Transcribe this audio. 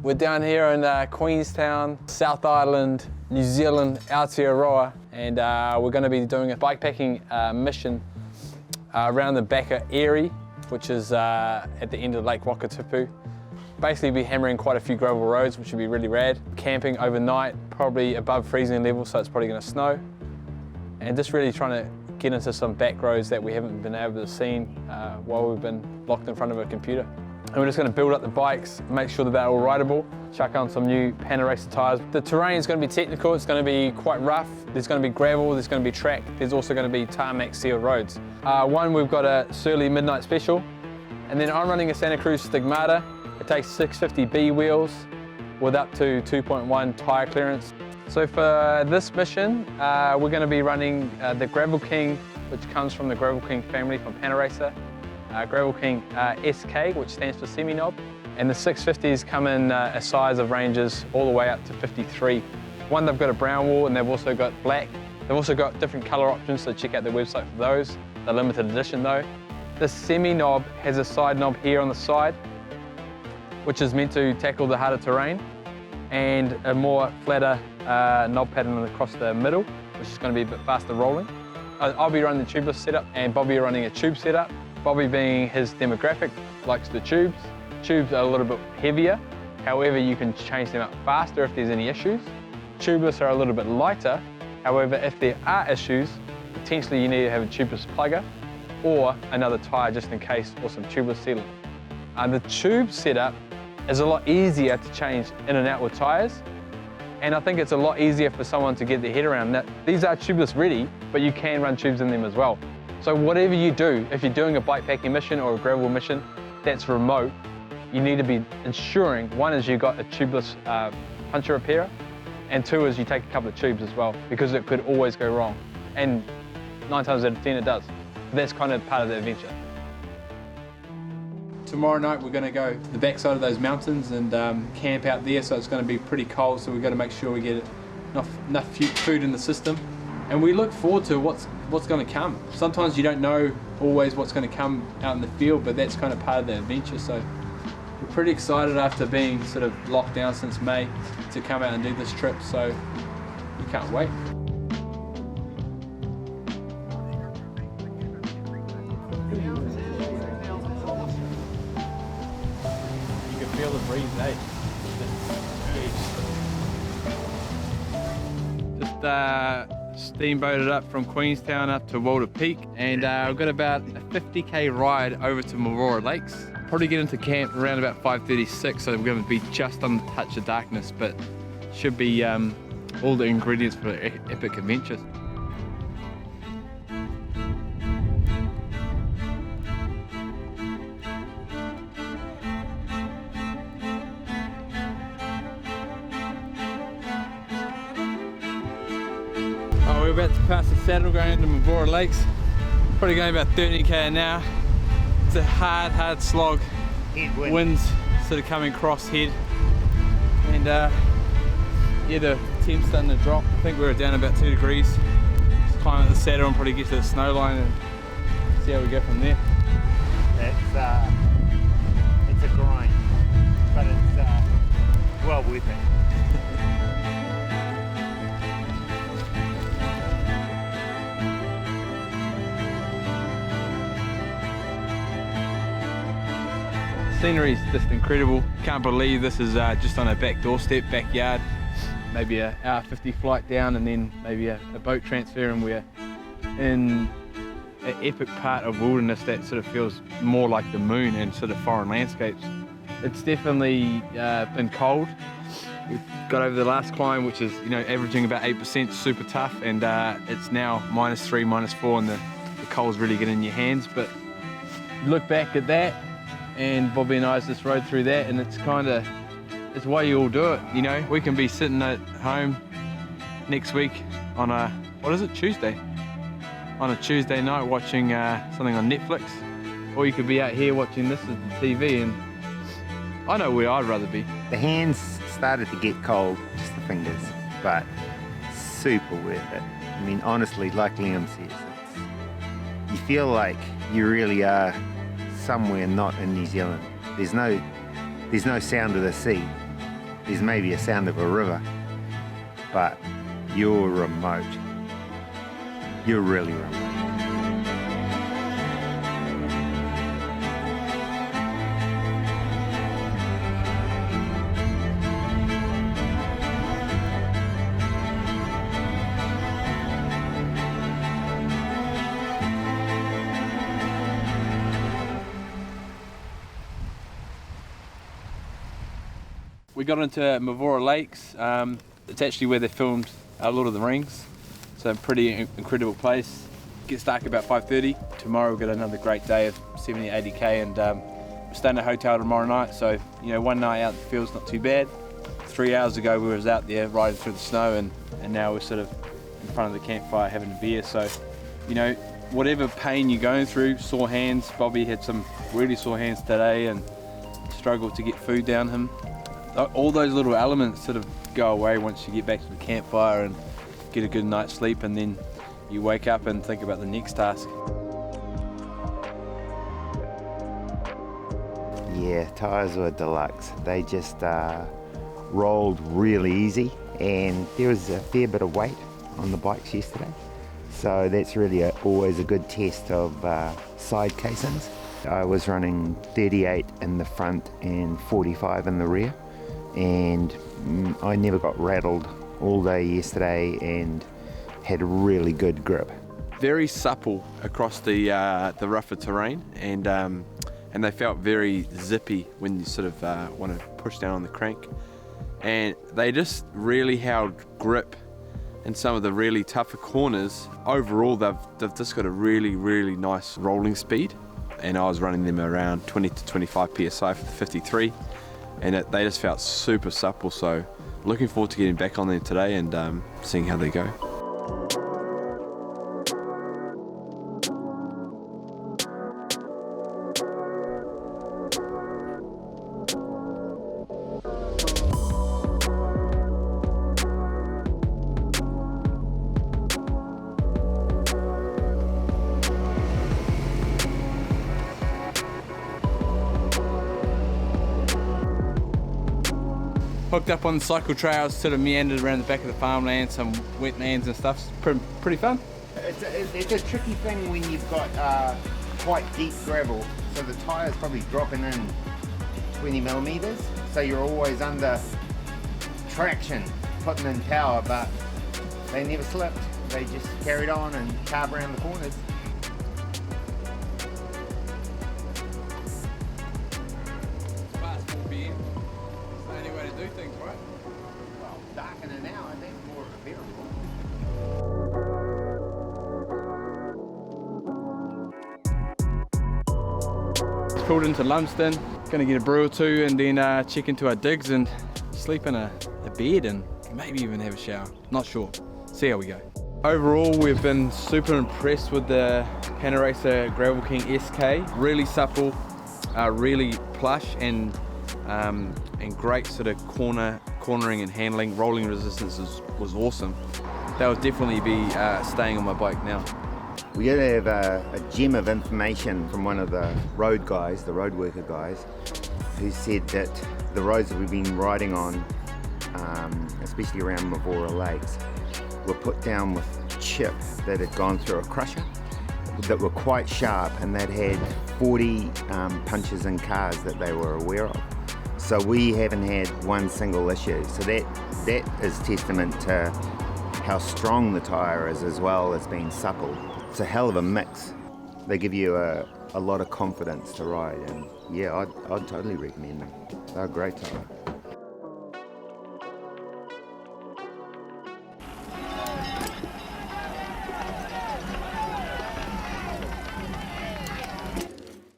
We're down here in Queenstown, South Island, New Zealand, Aotearoa, and we're going to be doing a bikepacking mission around the Baka Area, which is at the end of Lake Wakatipu. Basically be hammering quite a few gravel roads, which would be really rad. Camping overnight, probably above freezing level, so it's probably going to snow. And just really trying to get into some back roads that we haven't been able to see while we've been locked in front of a computer. And we're just going to build up the bikes, make sure that they're all rideable, chuck on some new Panaracer tyres. The terrain is going to be technical, it's going to be quite rough. There's going to be gravel, there's going to be track, there's also going to be tarmac sealed roads. We've got a Surly Midnight Special, and then I'm running a Santa Cruz Stigmata. It takes 650B wheels with up to 2.1 tyre clearance. So for this mission, we're going to be running the Gravel King, which comes from the Gravel King family from Panaracer. Gravel King SK, which stands for semi-knob. And the 650s come in a size of ranges all the way up to 53. They've got a brown wall and they've also got black. They've also got different colour options, so check out their website for those. They're limited edition though. This semi-knob has a side knob here on the side, which is meant to tackle the harder terrain, and a more flatter knob pattern across the middle, which is going to be a bit faster rolling. I'll be running the tubeless setup and Bobby running a tube setup. Bobby, being his demographic, likes the tubes. Tubes are a little bit heavier, however you can change them up faster if there's any issues. Tubeless are a little bit lighter, however if there are issues, potentially you need to have a tubeless plugger or another tyre just in case, or some tubeless sealant. The tube setup is a lot easier to change in and out with tyres, and I think it's a lot easier for someone to get their head around that. These are tubeless ready, but you can run tubes in them as well. So whatever you do, if you're doing a bikepacking mission or a gravel mission that's remote, you need to be ensuring, one is you got a tubeless puncture repairer, and two is you take a couple of tubes as well, because it could always go wrong. And 9 times out of 10 it does. But that's kind of part of the adventure. Tomorrow night we're going to go to the backside of those mountains and camp out there, so it's going to be pretty cold, so we've got to make sure we get enough food in the system. And we look forward to what's going to come. Sometimes you don't know always what's going to come out in the field, but that's kind of part of the adventure. So we're pretty excited after being sort of locked down since May to come out and do this trip, so we can't wait. You can feel the breeze, eh? Just steamboated up from Queenstown up to Walter Peak, and we've got about a 50k ride over to Marora Lakes. Probably get into camp around about 5:36, so we're going to be just on the touch of darkness, but should be all the ingredients for an epic adventure. We're about to pass the saddle going into Marora Lakes. Probably going about 30k an hour. It's a hard slog. Winds sort of coming crosshead. And yeah, the temp's starting to drop. I think we're down about 2 degrees. Just climb up the saddle and probably get to the snow line and see how we go from there. It's a grind, but it's well worth it. Scenery's just incredible. Can't believe this is just on a back doorstep, backyard. Maybe an hour 50 flight down and then maybe a boat transfer, and we're in an epic part of wilderness that sort of feels more like the moon and sort of foreign landscapes. It's definitely been cold. We've got over the last climb, which is averaging about 8%, super tough, and it's now -3, -4, and the cold's really getting in your hands. But you look back at that, and Bobby and I just rode through that, and it's why you all do it, We can be sitting at home next week on a, Tuesday? On a Tuesday night watching something on Netflix, or you could be out here watching this as the TV, and I know where I'd rather be. The hands started to get cold, just the fingers, but super worth it. I mean, honestly, like Liam says, you feel like you really are somewhere not in New Zealand. There's no sound of the sea. There's maybe a sound of a river, but you're remote. You're really remote. We got into Mavora Lakes. It's actually where they filmed Lord of the Rings. So a pretty incredible place. Gets dark about 5:30. Tomorrow we've got another great day of 70, 80k, and we're staying at a hotel tomorrow night. So, you know, one night out in the field's not too bad. 3 hours ago we was out there riding through the snow, and now we're sort of in front of the campfire having a beer. So, you know, whatever pain you're going through, sore hands, Bobby had some really sore hands today and struggled to get food down him. All those little elements sort of go away once you get back to the campfire and get a good night's sleep, and then you wake up and think about the next task. Yeah, tyres were deluxe. They just rolled really easy, and there was a fair bit of weight on the bikes yesterday. So that's really always a good test of side casings. I was running 38 in the front and 45 in the rear, and I never got rattled all day yesterday and had a really good grip. Very supple across the rougher terrain, and they felt very zippy when you sort of want to push down on the crank, and they just really held grip in some of the really tougher corners. Overall they've just got a really nice rolling speed, and I was running them around 20 to 25 psi for the 53, and they just felt super supple. So looking forward to getting back on them today and seeing how they go. Hooked up on the cycle trails, sort of meandered around the back of the farmland, some wetlands and stuff. It's pretty fun. It's a tricky thing when you've got quite deep gravel, so the tyre's probably dropping in 20 millimeters, so you're always under traction, putting in power, but they never slipped. They just carried on and carved around the corners. Pulled into Lumsden, gonna get a brew or two and then check into our digs and sleep in a bed and maybe even have a shower. Not sure. See how we go. Overall, we've been super impressed with the Panaracer Gravel King SK. Really supple, really plush, and great sort of cornering and handling. Rolling resistance was awesome. That would definitely be staying on my bike now. We did have a gem of information from one of the road guys, the road worker guys, who said that the roads that we've been riding on, especially around Mavora Lakes, were put down with chip that had gone through a crusher that were quite sharp, and that had 40 punches in cars that they were aware of. So we haven't had one single issue. So that is testament to how strong the tyre is, as well as being supple. It's a hell of a mix. They give you a lot of confidence to ride, and yeah, I'd totally recommend them. They're a great tyre.